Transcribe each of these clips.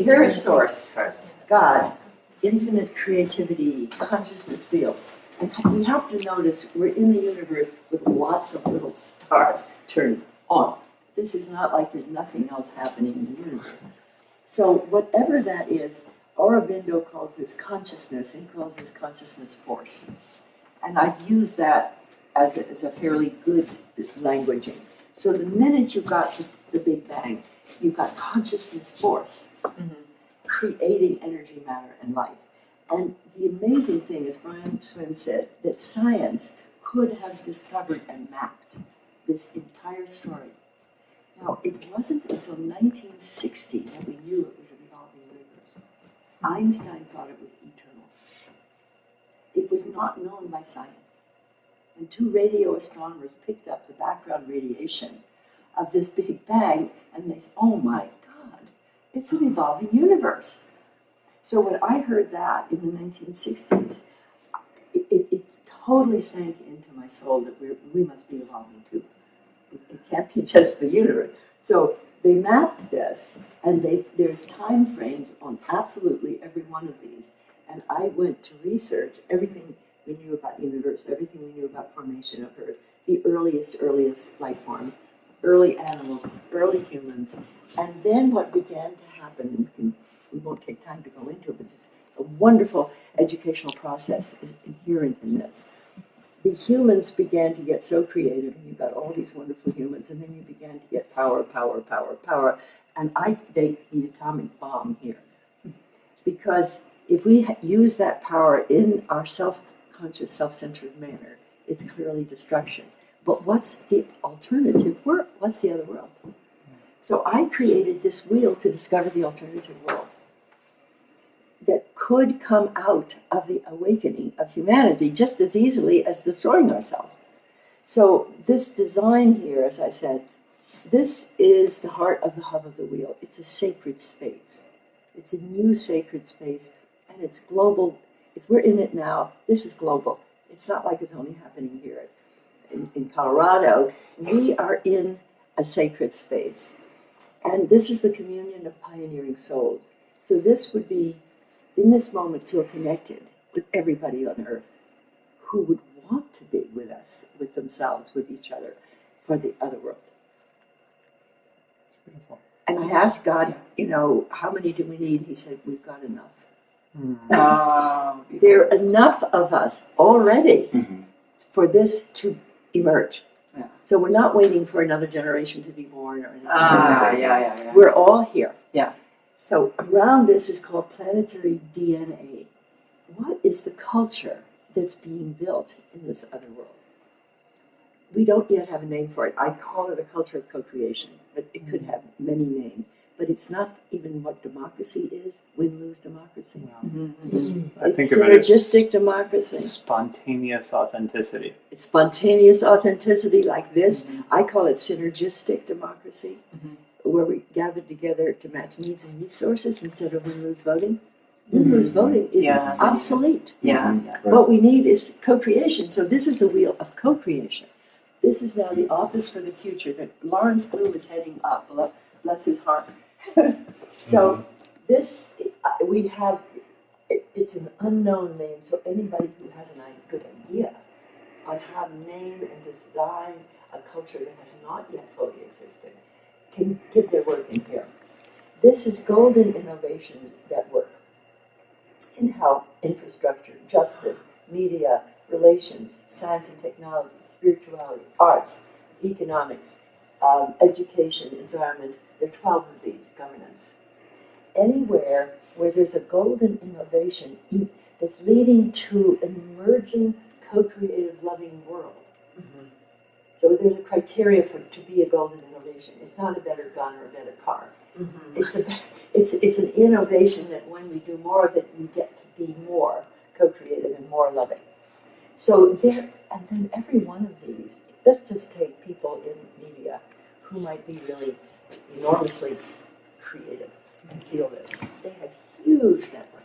here is source, God, infinite creativity, consciousness field. And we have to notice we're in the universe with lots of little stars turned on. This is not like there's nothing else happening in the universe. So whatever that is, Aurobindo calls this consciousness, and he calls this consciousness force. And I've used that as a fairly good languaging. So the minute you got the Big Bang, you've got consciousness force, creating energy, matter, and life. And the amazing thing, as Brian Swim said, that science could have discovered and mapped this entire story. Now, it wasn't until 1960 that we knew it was an evolving universe. Einstein thought it was eternal. It was not known by science. And two radio astronomers picked up the background radiation of this Big Bang, and they said, oh my God, it's an evolving universe. So when I heard that in the 1960s, it totally sank into my soul that we must be evolving too. It can't be just the universe. So they mapped this, and there's time frames on absolutely every one of these. And I went to research everything we knew about the universe, everything we knew about formation of Earth, the earliest life forms, early animals, early humans. And then what began to happen, we won't take time to go into it, but a wonderful educational process is inherent in this. The humans began to get so creative, and you got all these wonderful humans, and then you began to get power. And I date the atomic bomb here. Because if we use that power in our self-conscious, self-centered manner, it's clearly destruction. But what's the alternative world? What's the other world? So I created this wheel to discover the alternative world that could come out of the awakening of humanity just as easily as destroying ourselves. So this design here, as I said, this is the heart of the hub of the wheel. It's a sacred space. It's a new sacred space, and it's global. If we're in it now, this is global. It's not like it's only happening here in Colorado. We are in a sacred space. And this is the communion of pioneering souls. So this would be, in this moment, feel connected with everybody on earth who would want to be with us, with themselves, with each other, for the other world. Beautiful. And I asked God, how many do we need? He said, we've got enough. There are enough of us already for this to emerge. Yeah. So we're not waiting for another generation to be born or anything. Yeah. We're all here. Yeah. So around this is called planetary DNA. What is the culture that's being built in this other world? We don't yet have a name for it. I call it a culture of co-creation, but it could have many names. But it's not even what democracy is, win-lose democracy. I It's think of it as synergistic democracy. spontaneous authenticity. It's spontaneous authenticity like this. I call it synergistic democracy, where we gather together to match needs and resources instead of win-lose voting. Win-lose voting is obsolete. What we need is co-creation. So this is a wheel of co-creation. This is now the office for the future that Lawrence Bloom is heading up. Bless his heart. So this, we have, it's an unknown name, so anybody who has a good idea on how to name and design a culture that has not yet fully existed can give their work in here. This is golden innovations that work in health, infrastructure, justice, media, relations, science and technology, spirituality, arts, economics, education, environment. There are 12 of these, governance. Anywhere where there's a golden innovation that's leading to an emerging, co-creative, loving world. So there's a criteria to be a golden innovation. It's not a better gun or a better car. It's an innovation that when we do more of it, we get to be more co-creative and more loving. So there, and then every one of these, let's just take people in media who might be really enormously creative and feel this. They have huge networks.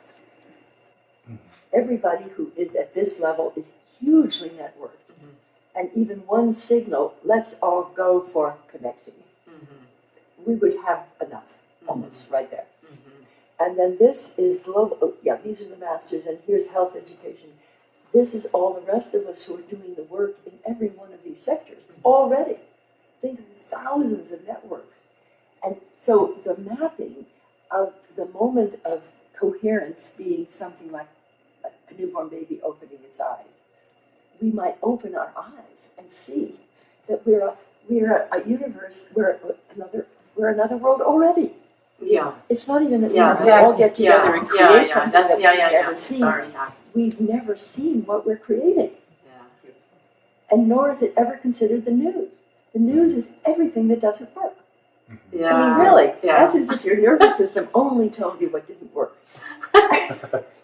Everybody who is at this level is hugely networked. And even one signal, let's all go for connecting. We would have enough, almost right there. And then this is global, oh, yeah, these are the masters, and here's health education. This is all the rest of us who are doing the work in every one of these sectors already. Think of thousands of networks. And so the mapping of the moment of coherence being something like a newborn baby opening its eyes, we might open our eyes and see that we're a universe, we're another world already. Yeah. It's not even that we Yeah, have to all get together and create something that's, that we've never seen. Sorry, We've never seen what we're creating. yeah. And nor is it ever considered the news. The news is everything that doesn't work. Yeah. I mean, really, Yeah. that's as if your nervous system only told you what didn't work.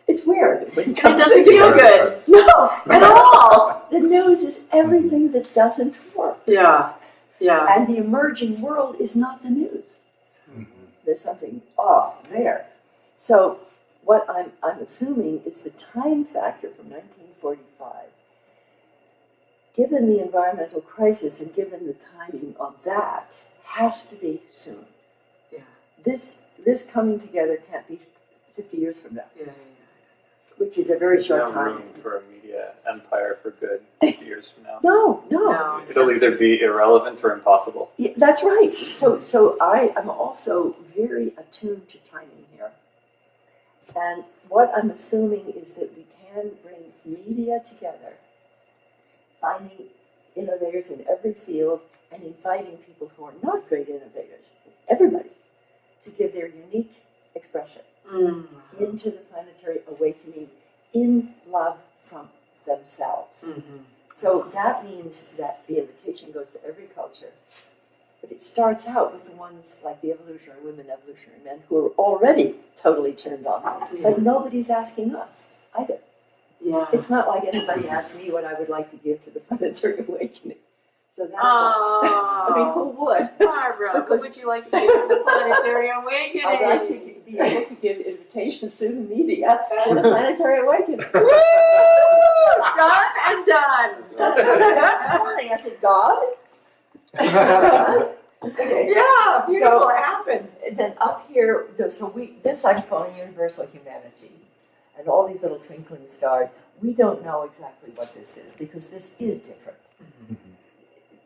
It's weird. When It doesn't feel good. No, at all. The news is everything that doesn't work. Yeah. Yeah. And the emerging world is not the news. There's something off there. So what I'm assuming is the time factor from 1945. Given the environmental crisis and given the timing on that, has to be soon. Yeah. This coming together can't be 50 years from now, Yeah. which is a very There's short no time. room for a media empire for good 50 years from now. No. It'll either be irrelevant or impossible. Yeah, that's right. So I am also very attuned to timing here. And what I'm assuming is that we can bring media together, finding innovators in every field and inviting people who are not great innovators, everybody, to give their unique expression into the planetary awakening in love from themselves. Mm-hmm. So that means that the invitation goes to every culture, but it starts out with the ones like the evolutionary women, evolutionary men, who are already totally turned on. Yeah. But nobody's asking us either. Yeah. It's not like anybody asked me what I would like to give to the planetary awakening. So that's I mean, who would? Barbara, what would you like to do for the planetary awakening? I'd like to be able to give invitations through the media to the planetary awakening. Woo! Done and done. That's what I said this morning. I said, God? Okay. Yeah, beautiful. So- it happened. And then up here, this I'm calling universal humanity. And all these little twinkling stars, we don't know exactly what this is, because this is different.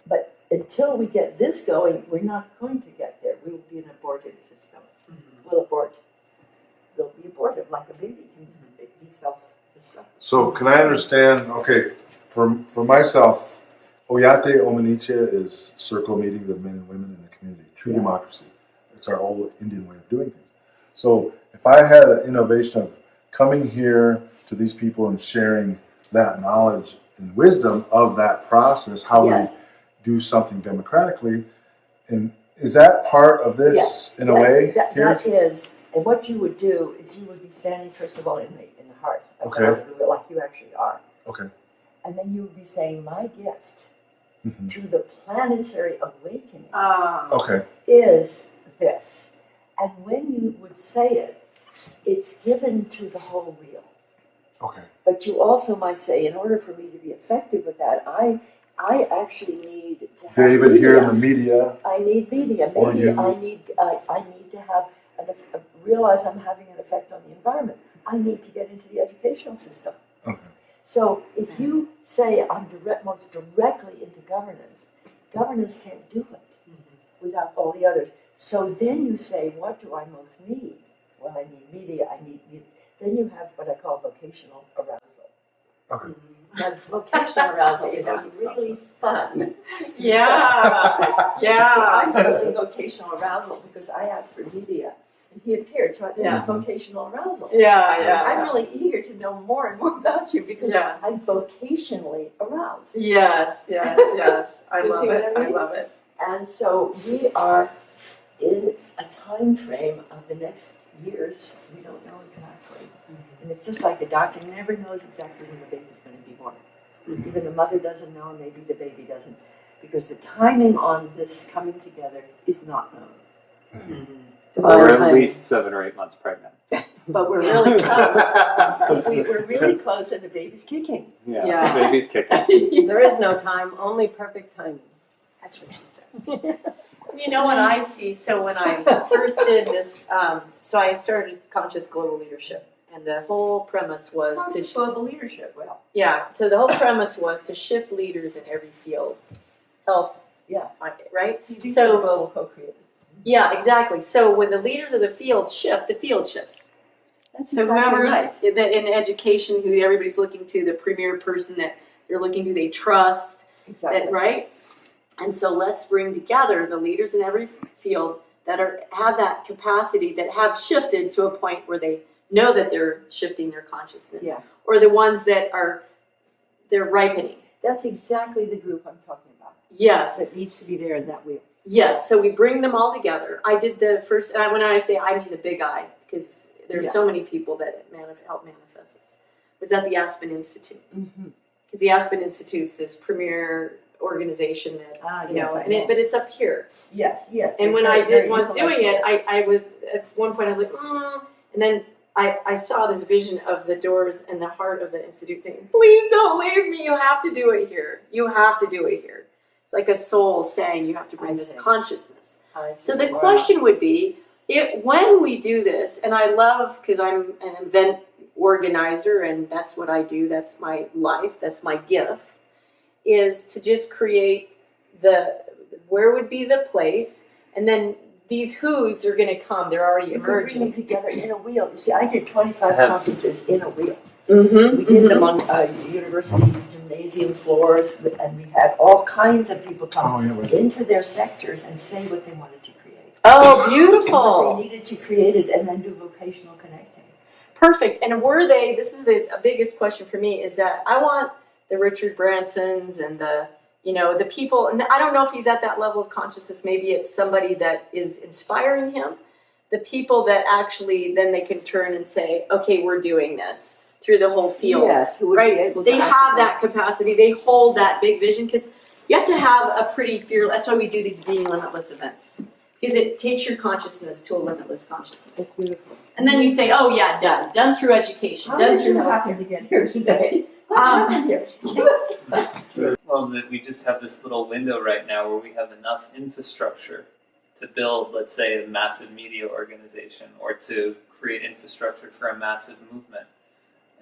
But until we get this going, we're not going to get there. We'll be an aborted system. We'll abort. They'll be abortive, like a baby can be self-destructive. So can I understand, okay, for myself, Oyate Omaniche is circle meetings of men and women in the community, true democracy. It's our old Indian way of doing things. So if I had an innovation of coming here to these people and sharing that knowledge and wisdom of that process, how we do something democratically, and is that part of this in a way? That is, and what you would do is you would be standing first of all in the heart of God, like you actually are. Okay. And then you would be saying, my gift to the planetary awakening is this. And when you would say it, it's given to the whole wheel. Okay. But you also might say, in order for me to be effective with that, I actually need to have David media. here in the media. I need media. Or Maybe you. I need to have realize I'm having an effect on the environment. I need to get into the educational system. Okay. So if you say I'm most directly into governance, governance can't do it without all the others. So then you say, what do I most need? Well, I need media. Then you have what I call vocational arousal. Okay. Now, vocational arousal is really fun. Yeah. So I'm feeling vocational arousal because I asked for media. And he appeared, so this is vocational arousal. I'm really eager to know more and more about you because I'm vocationally aroused. Yes. I love see it. what I mean? I love it. And so we are in a time frame of the next years. We don't know exactly. And it's just like a doctor never knows exactly when the baby's going to be born. Even the mother doesn't know, and maybe the baby doesn't. Because the timing on this coming together is not known. We're at least 7 or 8 months pregnant. But we're really close. We're really close, and the baby's kicking. Yeah. The baby's kicking. There is no time, only perfect timing. That's what she said. You know what I see? So when I first did this, so I started Conscious Global Leadership, and the whole premise was Conscious global leadership. Well, so the whole premise was to shift leaders in every field, health, yeah, right? see, these So- are global co-creators. Yeah, exactly. So when the leaders of the field shift, the field shifts. That's So exactly remember right. that in education, who everybody's looking to, the premier person that they're looking to, they trust, Exactly. that, right? And so let's bring together the leaders in every field that have that capacity, that have shifted to a point where they know that they're shifting their consciousness, Yeah. or the ones that they're ripening. That's exactly the group I'm talking about. Yes, That needs to be there in that wheel. yes. So we bring them all together. I did the first, and when I say I mean the big I, because there's Yeah. so many people that help manifest this. Was at the Aspen Institute. Mm-hmm. Because the Aspen Institute's this premier organization that but it's up here. Yes, yes. And It's when I very was doing it, intellectual. I was at one point I was like, and then I saw this vision of the doors and the heart of the institute saying, "Please don't leave me. You have to do it here. You have to do it here." It's like a soul saying, "You have to bring I this see. consciousness." I see. So the Wow. question would be, when we do this, and I love, because I'm an event organizer and that's what I do, that's my life, that's my gift, is to just create where would be the place, and then these who's are going to come, they're already You could bring them emerging. together in a wheel. You see, I did 25 I have- conferences in a wheel. Mm-hmm. We did them on university gymnasium floors, and we had all kinds of people come Oh, yeah, right. into their sectors and say what they wanted to create. Oh, What beautiful. they needed to create it, and then do vocational connecting. Perfect. And were they, this is the biggest question for me, is that I want the Richard Bransons and the people, and I don't know if he's at that level of consciousness, maybe it's somebody that is inspiring him, the people that actually then they can turn and say, okay, we're doing this through the whole field. Yes, who would Right? be able to They have that capacity, they hold that big vision, because you have to have a pretty fear, that's why we do these Being Limitless events, because it takes your consciousness to a limitless consciousness. That's beautiful. And then you say, oh yeah, done through education, How done did through you healthcare. happen to get here today? What happened here? Well, that we just have this little window right now where we have enough infrastructure to build, let's say, a massive media organization, or to create infrastructure for a massive movement.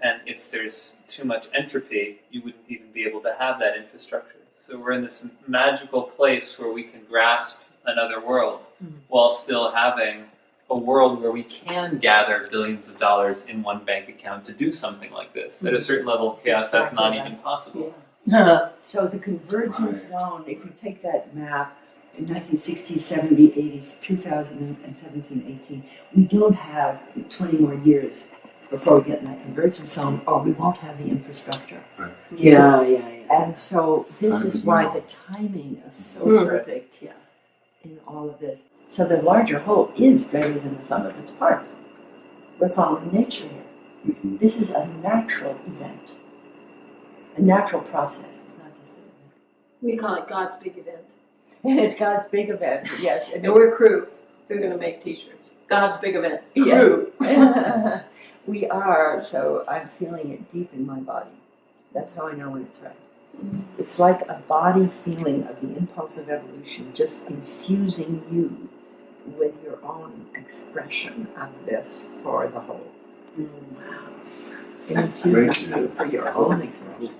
And if there's too much entropy, you wouldn't even be able to have that infrastructure. So we're in this magical place where we can grasp another world while still having a world where we can gather billions of dollars in one bank account to do something like this. At a certain level of chaos, that's not even possible. So the convergence zone, if you take that map in 1960s, 70s, 80s, 2017, 18, we don't have 20 more years before we get in that convergence zone, or we won't have the infrastructure. Yeah. And so this Time is is why now. the timing is so Mm. perfect in all of this. So the larger whole is better than the sum of its parts. We're following nature here. Mhm. This is a natural event, a natural process. It's not just an event. We call it God's big event. It's God's big event, yes. And we're crew. We're going to make t-shirts. God's big event. Yeah. Crew. We are, so I'm feeling it deep in my body. That's how I know when it's right. It's like a body feeling of the impulse of evolution, just infusing you with your own expression of this for the whole. It infuses Thank you. you for your own expression.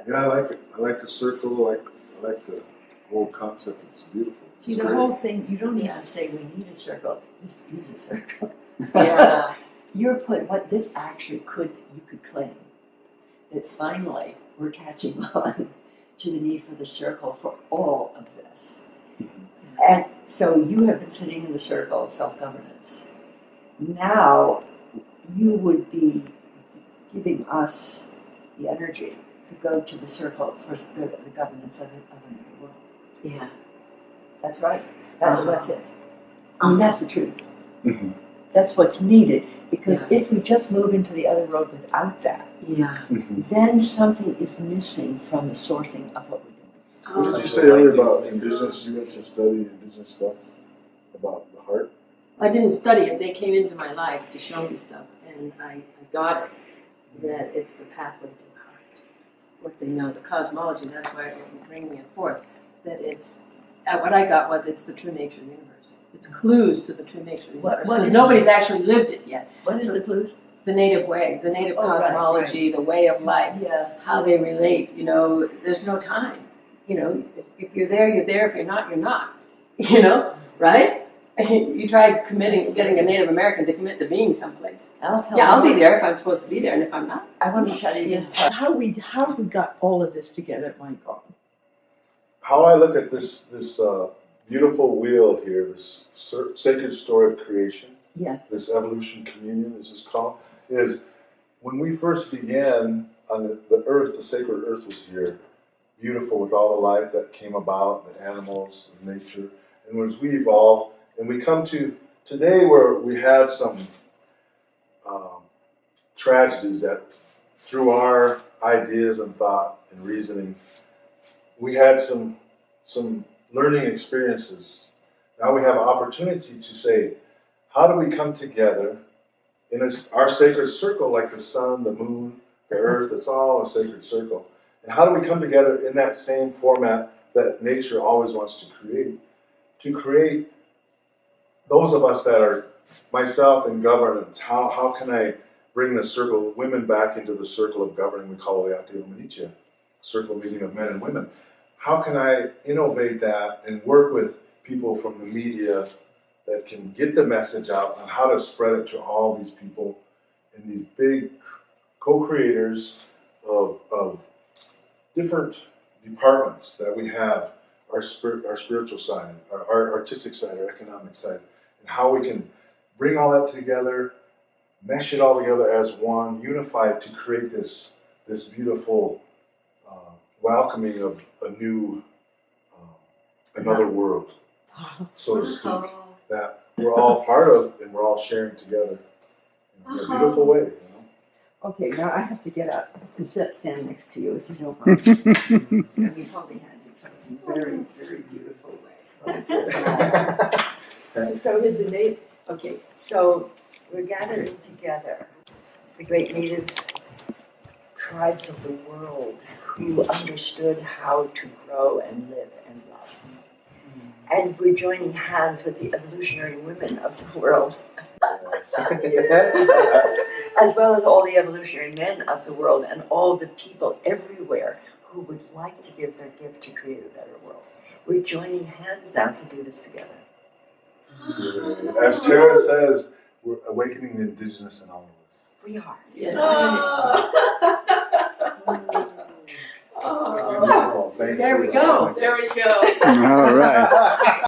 Yeah, I like it. I like the circle. I like the whole concept. It's beautiful. It's See, the great. whole thing, you don't even say we need a circle. This is a circle. Yeah. You're put what this actually you could claim that finally we're catching on to the need for the circle for all of this. And so you have been sitting in the circle of self-governance. Now you would be giving us the energy to go to the circle for the governance of another world. Yeah. That's right. That's it. I mean, that's the truth. Mhm. That's what's needed. Because Yeah. if we just move into the other world without that, Yeah. Mhm. then something is missing from the sourcing of what we're doing. So did you say earlier about Indigenous? You went to study Indigenous stuff about the heart? I didn't study it. They came into my life to show me stuff. And I got it. That it's the pathway to the heart. what they know, the cosmology, that's why I'm bringing it forth, that it's, what I got was it's the true nature of the universe. It's clues to the true nature of the What- universe, what because is nobody's it? actually lived it yet. What is the clues? The native way, the native Oh, right, cosmology, the way of life, Yes. how they relate, there's no time. If you're there, you're there. If you're not, you're not. Right? You try getting a Native American to commit to being someplace. I'll be there if I'm supposed to be there, and if I'm not. I want to tell you this. How we got all of this together, my God. How I look at this beautiful wheel here, this sacred story of creation, Yes. this evolution communion, as it's called, is when we first began on the earth, the sacred earth was here, beautiful with all the life that came about, the animals, nature, and as we evolved, and we come to today where we had some tragedies that through our ideas and thought and reasoning, we had some learning experiences. Now we have an opportunity to say, how do we come together in our sacred circle, like the sun, the moon, the earth, it's all a sacred circle. And how do we come together in that same format that nature always wants to create? To create those of us that are, myself in governance, how can I bring the circle of women back into the circle of governing we call Oyate Omanichia, circle meeting of men and women? How can I innovate that and work with people from the media that can get the message out on how to spread it to all these people and these big co-creators of different departments that we have, our spiritual side, our artistic side, our economic side, and how we can bring all that together, mesh it all together as one, unified to create this beautiful welcoming of a new, another world, so to speak, that we're all part of and we're all sharing together in a beautiful way. Okay, now I have to get up and stand next to you if you don't mind. And we holding hands in such a very, very beautiful way. So here's the date. Okay, so we're gathering together the great native tribes of the world who understood how to grow and live and love. And we're joining hands with the evolutionary women of the world. As well as all the evolutionary men of the world and all the people everywhere who would like to give their gift to create a better world. We're joining hands now to do this together. As Tara says, we're awakening the Indigenous in all of us. We are. Yeah. Beautiful. Thank There you. we go. There we go. All right.